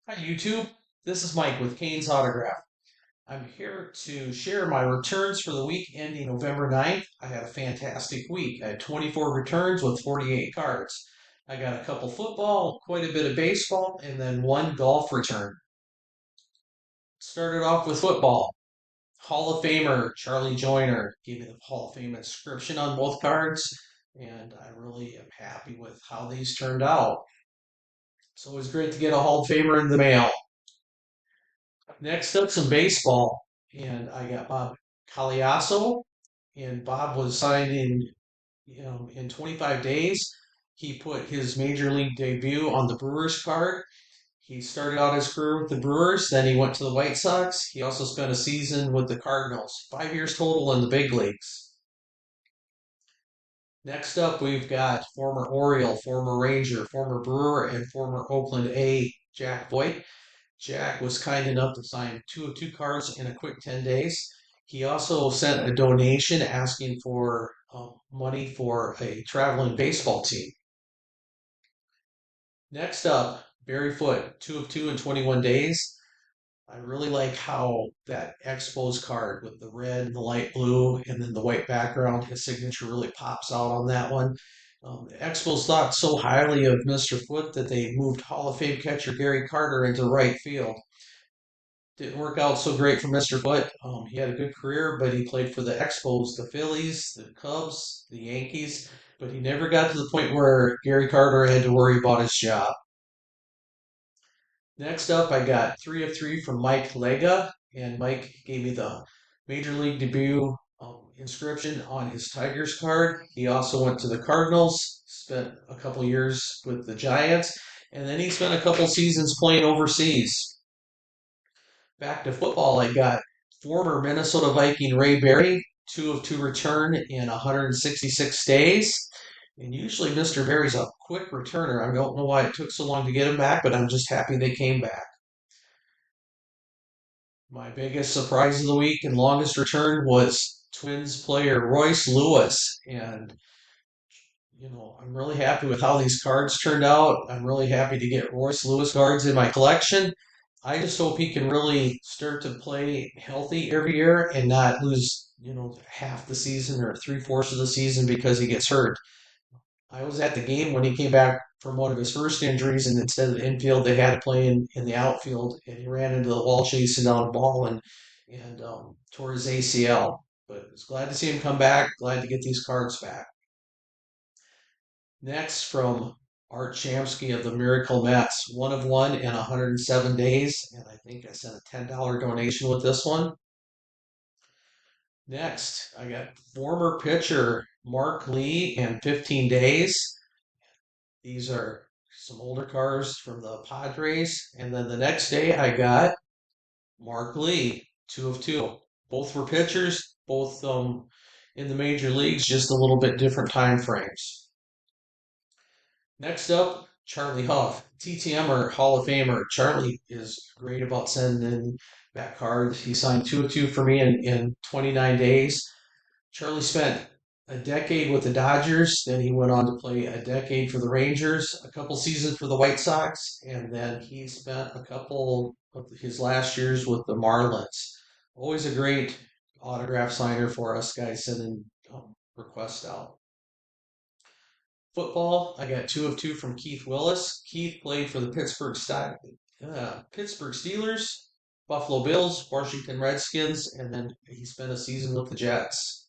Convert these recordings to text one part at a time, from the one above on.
Hi, YouTube. This is Mike with Kane's Autograph. I'm here to share my returns for the week ending November 9th. I had a fantastic week. I had 24 returns with 48 cards. I got a couple football, quite a bit of baseball, and then one golf return. Started off with football. Hall of Famer Charlie Joyner gave me the Hall of Fame inscription on both cards, and I really am happy with how these turned out. It's always great to get a Hall of Famer in the mail. Next up, some baseball, and I got Bob Caliaso, and Bob was signed in 25 days. He put his major league debut on the Brewers card. He started out his career with the Brewers, then he went to the White Sox. He also spent a season with the Cardinals, 5 years total in the big leagues. Next up, we've got former Oriole, former Ranger, former Brewer, and former Oakland A, Jack Voigt. Jack was kind enough to sign two of two cards in a quick 10 days. He also sent a donation asking for money for a traveling baseball team. Next up, Barry Foote, two of two in 21 days. I really like how that Expos card with the red and the light blue and then the white background, his signature really pops out on that one. The Expos thought so highly of Mr. Foote that they moved Hall of Fame catcher Gary Carter into right field. Didn't work out so great for Mr. Foote. He had a good career, but he played for the Expos, the Phillies, the Cubs, the Yankees, but he never got to the point where Gary Carter had to worry about his job. Next up, I got three of three from Mike Lega, and Mike gave me the Major League debut inscription on his Tigers card. He also went to the Cardinals, spent a couple years with the Giants, and then he spent a couple seasons playing overseas. Back to football, I got former Minnesota Viking Ray Berry, two of two return in 166 days. And usually Mr. Berry's a quick returner. I don't know why it took so long to get him back, but I'm just happy they came back. My biggest surprise of the week and longest return was Twins player Royce Lewis. And, I'm really happy with how these cards turned out. I'm really happy to get Royce Lewis cards in my collection. I just hope he can really start to play healthy every year and not lose, half the season or three-fourths of the season because he gets hurt. I was at the game when he came back from one of his first injuries, and instead of the infield, they had to play in the outfield, and he ran into the wall chasing down a ball and tore his ACL. But I was glad to see him come back. Glad to get these cards back. Next, from Art Shamsky of the Miracle Mets, one of one in 107 days, and I think I sent a $10 donation with this one. Next, I got former pitcher Mark Lee in 15 days. These are some older cars from the Padres. And then the next day I got Mark Lee, two of two. Both were pitchers, both in the major leagues, just a little bit different time frames. Next up, Charlie Huff, TTM or Hall of Famer. Charlie is great about sending in that card. He signed two of two for me in 29 days. Charlie spent a decade with the Dodgers, then he went on to play a decade for the Rangers, a couple seasons for the White Sox, and then he spent a couple of his last years with the Marlins. Always a great autograph signer for us guys sending requests out. Football, I got two of two from Keith Willis. Keith played for the Pittsburgh Steelers, Buffalo Bills, Washington Redskins, and then he spent a season with the Jets.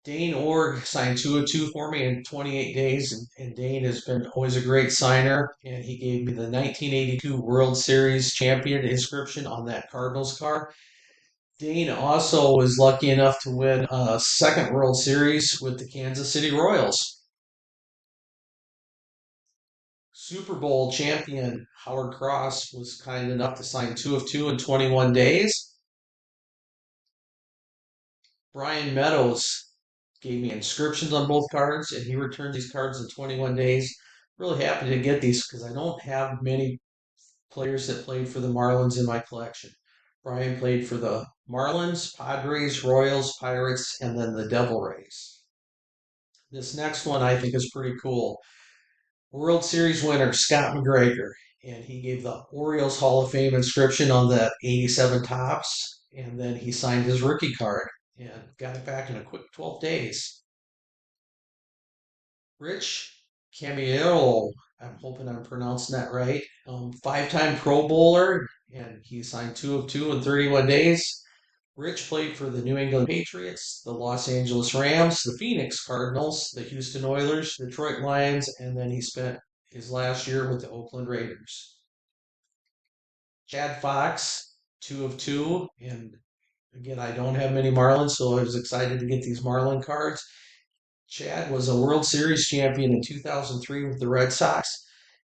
Dane Org signed two of two for me in 28 days, and Dane has been always a great signer. And he gave me the 1982 World Series champion inscription on that Cardinals car. Dane also was lucky enough to win a second World Series with the Kansas City Royals. Super Bowl champion Howard Cross was kind enough to sign two of two in 21 days. Brian Meadows gave me inscriptions on both cards, and he returned these cards in 21 days. Really happy to get these because I don't have many players that played for the Marlins in my collection. Brian played for the Marlins, Padres, Royals, Pirates, and then the Devil Rays. This next one I think is pretty cool. World Series winner Scott McGregor. and he gave the Orioles Hall of Fame inscription on the 87 tops, and then he signed his rookie card and got it back in a quick 12 days. Rich Camillo, I'm hoping I'm pronouncing that right. Five-time Pro Bowler, and he signed 2 of 2 in 31 days. Rich played for the New England Patriots, the Los Angeles Rams, the Phoenix Cardinals, the Houston Oilers, Detroit Lions, and then he spent his last year with the Oakland Raiders. Chad Fox, 2 of 2, and again, I don't have many Marlins, so I was excited to get these Marlin cards. Chad was a World Series champion in 2003 with the Red Sox.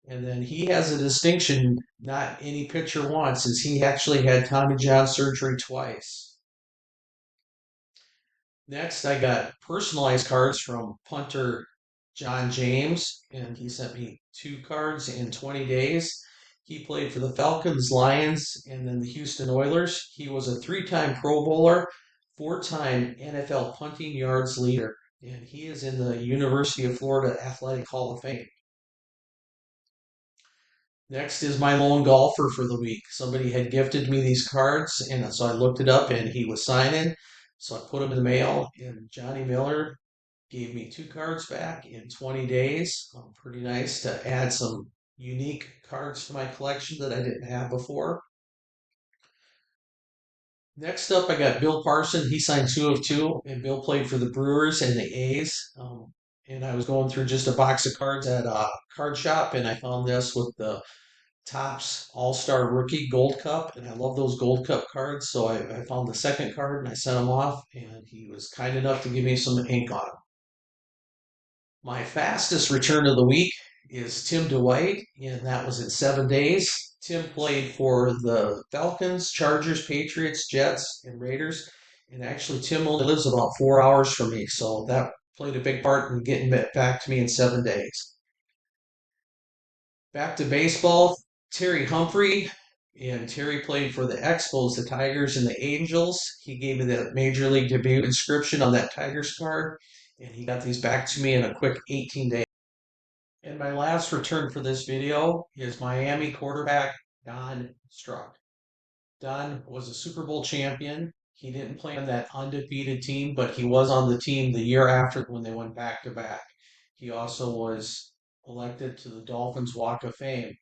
And then he has a distinction not any pitcher wants, is he actually had Tommy John surgery twice. Next, I got personalized cards from punter John James, and he sent me 2 cards in 20 days. He played for the Falcons, Lions, and then the Houston Oilers. He was a 3-time Pro Bowler, 4-time NFL punting yards leader, and he is in the University of Florida Athletic Hall of Fame. Next is my lone golfer for the week. Somebody had gifted me these cards, and so I looked it up, and he was signing. So I put them in the mail, and Johnny Miller gave me 2 cards back in 20 days. Pretty nice to add some unique cards to my collection that I didn't have before. Next up, I got Bill Parson. He signed 2 of 2, and Bill played for the Brewers and the A's. And I was going through just a box of cards at a card shop, and I found this with the Topps All-Star Rookie Gold Cup, and I love those Gold Cup cards. So I found the second card and I sent him off, and he was kind enough to give me some ink on it. My fastest return of the week is Tim Dwight, and that was in 7 days. Tim played for the Falcons, Chargers, Patriots, Jets, and Raiders. And actually, Tim only lives about 4 hours from me, so that played a big part in getting back to me in 7 days. Back to baseball, Terry Humphrey. And Terry played for the Expos, the Tigers, and the Angels. He gave me the Major League debut inscription on that Tigers card, and he got these back to me in a quick 18 days. And my last return for this video is Miami quarterback Don Struck. Don was a Super Bowl champion. He didn't play on that undefeated team, but he was on the team the year after when they went back to back. He also was elected to the Dolphins Walk of Fame.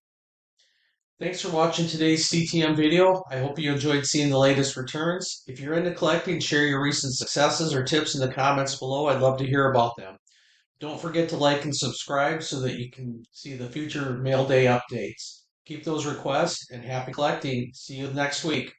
Thanks for watching today's TTM video. I hope you enjoyed seeing the latest returns. If you're into collecting, share your recent successes or tips in the comments below. I'd love to hear about them. Don't forget to like and subscribe so that you can see the future mail day updates. Keep those requests and happy collecting. See you next week.